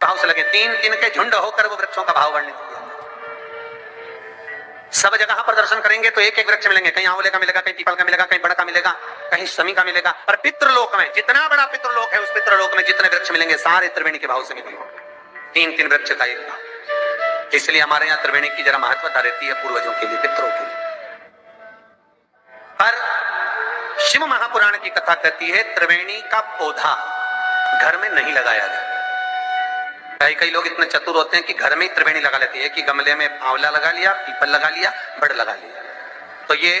भाव से लगे, तीन तीन के झुंड होकर वो वृक्षों का भाव वर्णित किया। सब जगह पर दर्शन करेंगे तो एक एक वृक्ष मिलेंगे, कहीं आंवले का मिलेगा, कहीं पीपल का मिलेगा, कहीं बड़ का मिलेगा, कहीं शमी का मिलेगा। पर पितृलोक में जितना बड़ा पितृलोक है, उस पितृलोक में जितने वृक्ष मिलेंगे सारे त्रिवेणी के भाव से मिलेंगे, तीन तीन वृक्ष का एक भाव। इसलिए हमारे यहाँ त्रिवेणी की जरा महत्वता रहती है पूर्वजों के लिए, पितरों के लिए। पर शिव महापुराण की कथा कहती है त्रिवेणी का पौधा घर में नहीं लगाया जाए। कई लोग इतने चतुर होते हैं कि घर में ही त्रिवेणी लगा लेते हैं कि गमले में आंवला लगा लिया, पीपल लगा लिया, बड़ लगा लिया। तो ये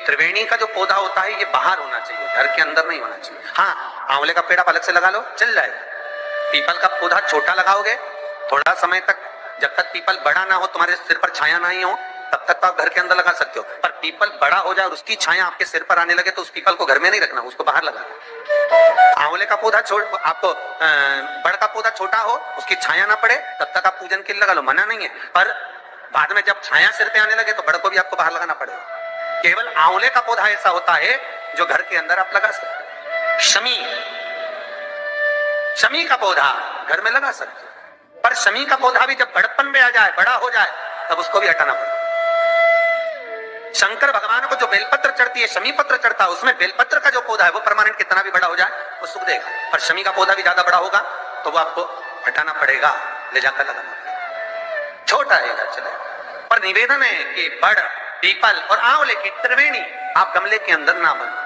त्रिवेणी का जो पौधा होता है ये बाहर होना चाहिए, घर के अंदर नहीं होना चाहिए। हाँ, आंवले का पेड़ आप अलग से लगा लो, चल जाएगा। पीपल का पौधा छोटा लगाओगे, थोड़ा समय तक, जब तक पीपल बड़ा ना हो, तुम्हारे सिर पर छाया नहीं हो, तब तक तो आप घर के अंदर लगा सकते हो। पर पीपल बड़ा हो जाए और उसकी छाया आपके सिर पर आने लगे तो उस पीपल को घर में नहीं रखना, उसको बाहर लगा। आंवले का पौधा आपको बड़ का पौधा छोटा हो, उसकी छाया ना पड़े, तब तक आप पूजन के लिए लगा लो, मना नहीं है। पर बाद में जब छाया सिर पे आने लगे तो बड़ को भी आपको बाहर लगाना पड़ेगा। केवल आंवले का पौधा ऐसा होता है जो घर के अंदर आप लगा सकते। शमी का पौधा घर में लगा सकते, पर शमी का पौधा भी जब बड़पन में आ जाए, बड़ा हो जाए, तब उसको भी हटाना पड़ेगा। शंकर भगवान को जो बेलपत्र चढ़ती है, शमी पत्र चढ़ता है, उसमें बेलपत्र का जो पौधा है वो परमानेंट कितना भी बड़ा हो जाए वो सुख देगा। पर शमी का पौधा भी ज्यादा बड़ा होगा तो वो आपको हटाना पड़ेगा, ले जाकर लगाना पड़ेगा। छोटा है चले, पर निवेदन है कि बड़, पीपल और आंवले की त्रिवेणी आप गमले के अंदर ना बनो।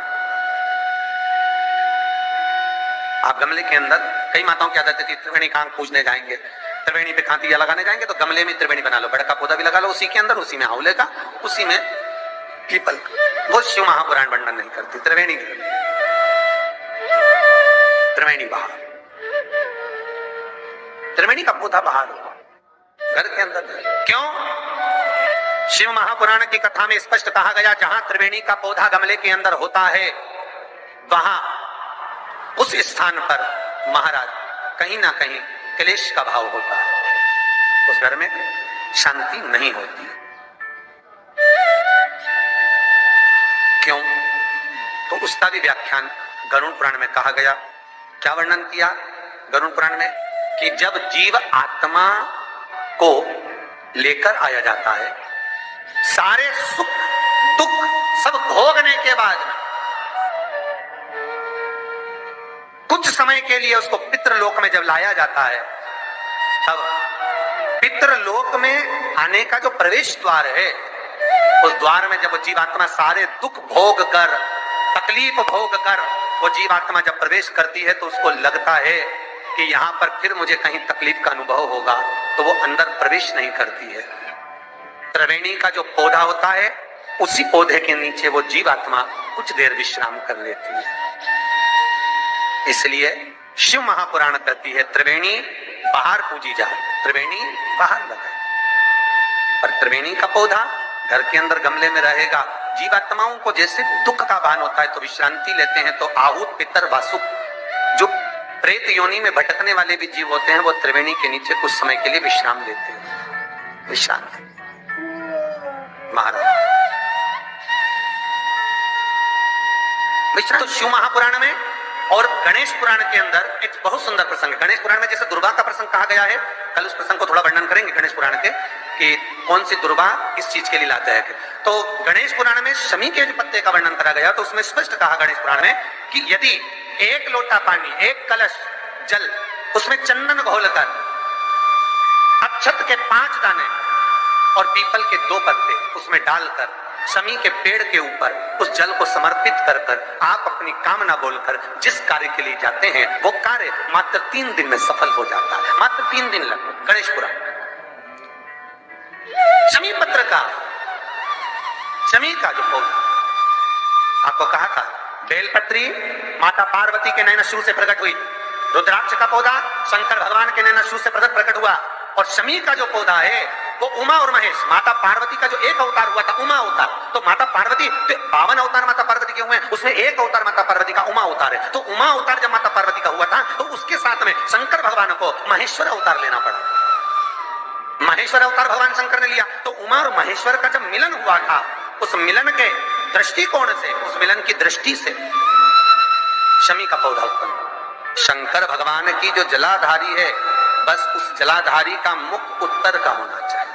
आप गमले के अंदर, कई माताओं की आदत थी त्रिवेणी कांग पूजने जाएंगे, त्रिवेणी पे खांतिया लगाने जाएंगे तो गमले में त्रिवेणी बना लो, बड़ का पौधा भी लगा लो उसी के अंदर, उसी में आंवले का, उसी में पीपल। वो शिव महापुराण वर्णन नहीं करती। त्रिवेणी बाहर, त्रिवेणी का पौधा बाहर होगा, घर के अंदर नहीं। क्यों? शिव महापुराण की कथा में स्पष्ट कहा गया, जहां त्रिवेणी का पौधा गमले के अंदर होता है वहां उस स्थान पर महाराज कहीं ना कहीं क्लेश का भाव होता है, उस घर में शांति नहीं होती। क्यों? तो उसका भी व्याख्यान गरुड़ पुराण में कहा गया। क्या वर्णन किया गरुड़ पुराण में? कि जब जीव आत्मा को लेकर आया जाता है, सारे सुख दुख सब भोगने के बाद कुछ समय के लिए उसको पितृलोक में जब लाया जाता है, तब पितृलोक में आने का जो प्रवेश द्वार है, उस द्वार में जब वो जीवात्मा सारे दुख भोग कर, तकलीफ भोग कर वो जीवात्मा जब प्रवेश करती है तो उसको लगता है कि यहां पर फिर मुझे कहीं तकलीफ का अनुभव होगा, तो वो अंदर प्रवेश नहीं करती है। त्रिवेणी का जो पौधा होता है, उसी पौधे के नीचे वो जीवात्मा कुछ देर विश्राम कर लेती है। इसलिए शिव महापुराण कहती है त्रिवेणी बाहर पूजी जाए, त्रिवेणी बाहर लगाए। पर त्रिवेणी का पौधा घर के अंदर गमले में रहेगा। जीवात्माओं को जैसे दुख का भान होता है तो विश्रांति लेते हैं, तो आहूत पितर वासुक, जो प्रेत योनि में भटकने वाले भी जीव होते हैं, वो त्रिवेणी के नीचे कुछ समय के लिए विश्राम लेते हैं। विश्राम महाराज तो शिव महापुराण में और गणेश पुराण के अंदर एक बहुत सुंदर प्रसंग है। गणेश पुराण में जैसे दुर्गा का प्रसंग कहा गया है, कल उस प्रसंग को थोड़ा वर्णन करेंगे गणेश पुराण के, कि कौन सी दुर्गा किस चीज के लिए लाता है। तो गणेश पुराण में शमी के पत्ते का वर्णन करा गया, तो उसमें स्पष्ट कहा गणेश पुराण में कि यदि एक लोटा पानी, एक कलश जल, उसमें चंदन घोलकर, अक्षत के 5 दाने और पीपल के 2 पत्ते उसमें डालकर शमी के पेड़ के ऊपर उस जल को समर्पित कर कर आप अपनी कामना बोलकर जिस कार्य के लिए जाते हैं, वो कार्य मात्र 3 दिन में सफल हो जाता है। मात्र 3 दिन लगभग। गणेश पुराण शमी पत्र का, शमी का जो पौधा आपको कहा था, बेलपत्री माता पार्वती के नैनशु से प्रकट हुई, रुद्राक्ष का पौधा शंकर भगवान के नैनशु से प्रकट हुआ, और शमी का जो पौधा है वो उमा और महेश, माता पार्वती का जो एक अवतार हुआ था उमा अवतार, तो माता पार्वती 52 अवतार माता पार्वती के हुए, उसमें एक अवतार माता पार्वती का उमा अवतार है। तो उमा अवतार जब माता पार्वती का हुआ था तो उसके साथ में शंकर भगवान को महेश्वर अवतार लेना पड़ा। महेश्वर अवतार भगवान शंकर ने लिया, तो उमा और महेश्वर का जब मिलन हुआ था, उस मिलन के दृष्टिकोण से, उस मिलन की दृष्टि से शमी का पौधा उत्पन्न। शंकर भगवान की जो जलाधारी है बस उस जलाधारी का मुख उत्तर का होना चाहिए।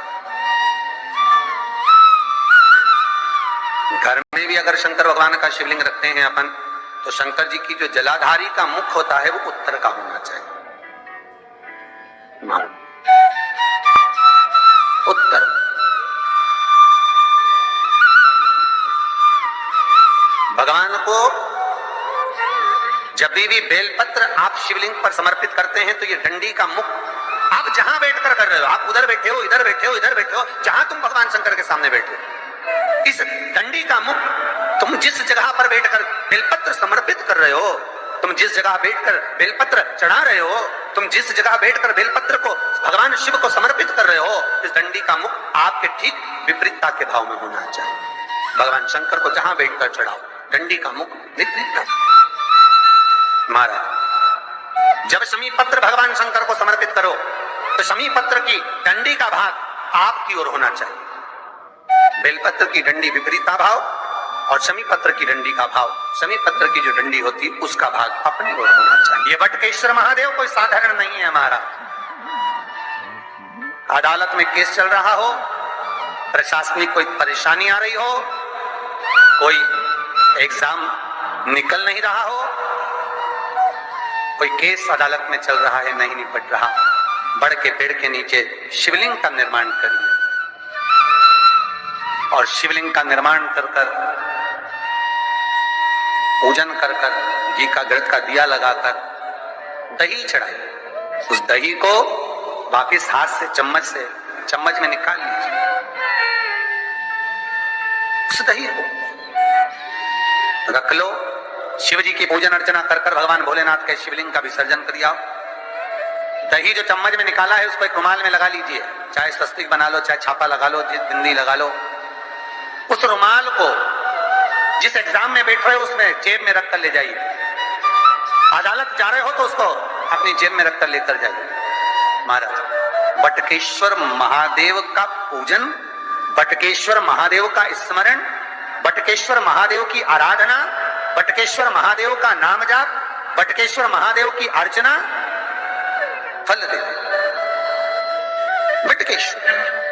घर में भी अगर शंकर भगवान का शिवलिंग रखते हैं अपन, तो शंकर जी की जो जलाधारी का मुख होता है वो उत्तर का होना चाहिए। उत्तर। भगवान को जब भी बेलपत्र आप शिवलिंग पर समर्पित करते हैं तो ये डंडी का मुख आप जहां बैठकर कर रहे हो, आप उधर बैठे हो, इधर बैठे हो, इधर बैठे हो, जहां तुम भगवान शंकर के सामने बैठे हो, इस डंडी का मुख तुम जिस जगह पर बैठकर बेलपत्र समर्पित कर रहे हो, तुम जिस जगह बैठकर बेलपत्र चढ़ा रहे हो, तुम जिस जगह बैठकर बेलपत्र को भगवान शिव को समर्पित कर रहे हो, इस डंडी का मुख आपके ठीक विपरीतता के भाव में होना चाहिए। भगवान शंकर को जहां बैठकर चढ़ाओ, डंडी का मुख विपरीतता। महाराज, जब शमी पत्र भगवान शंकर को समर्पित करो तो शमी पत्र की डंडी का भाग आपकी ओर होना चाहिए। बेलपत्र की डंडी विपरीता भाव और शमी पत्र की डंडी का भाव, शमी पत्र की जो डंडी होती है उसका भाग अपनी ओर होना चाहिए। ये बटकेश्वर महादेव कोई साधारण नहीं है महाराज। अदालत में केस चल रहा हो, प्रशासनिक कोई परेशानी आ रही हो, कोई एग्जाम निकल नहीं रहा हो, कोई केस अदालत में चल रहा है, नहीं निपट रहा, बड़ के पेड़ के नीचे शिवलिंग का निर्माण करिए और शिवलिंग का निर्माण कर कर, पूजन कर कर, घी का घृत का दिया लगाकर दही चढ़ाइए। उस दही को वापिस हाथ से चम्मच में निकाल लीजिए। उस दही को रख लो, शिव जी की पूजन अर्चना कर कर भगवान भोलेनाथ के शिवलिंग का विसर्जन कर दिया। दही जो चम्मच में निकाला है उसको एक रुमाल में लगा लीजिए, चाहे स्वस्तिक बना लो, चाहे छापा लगा लो, बिंदी लगा लो। उस रुमाल को जिस एग्जाम में बैठ रहे हो उसमें जेब में रखकर ले जाइए। अदालत जा रहे हो तो उसको अपनी जेब में रखकर लेकर जाइए। महाराज, बटकेश्वर महादेव का पूजन, बटकेश्वर महादेव का स्मरण, बटकेश्वर महादेव की आराधना, बटकेश्वर महादेव का नाम जाप, बटकेश्वर महादेव की अर्चना फल देते। बटकेश्वर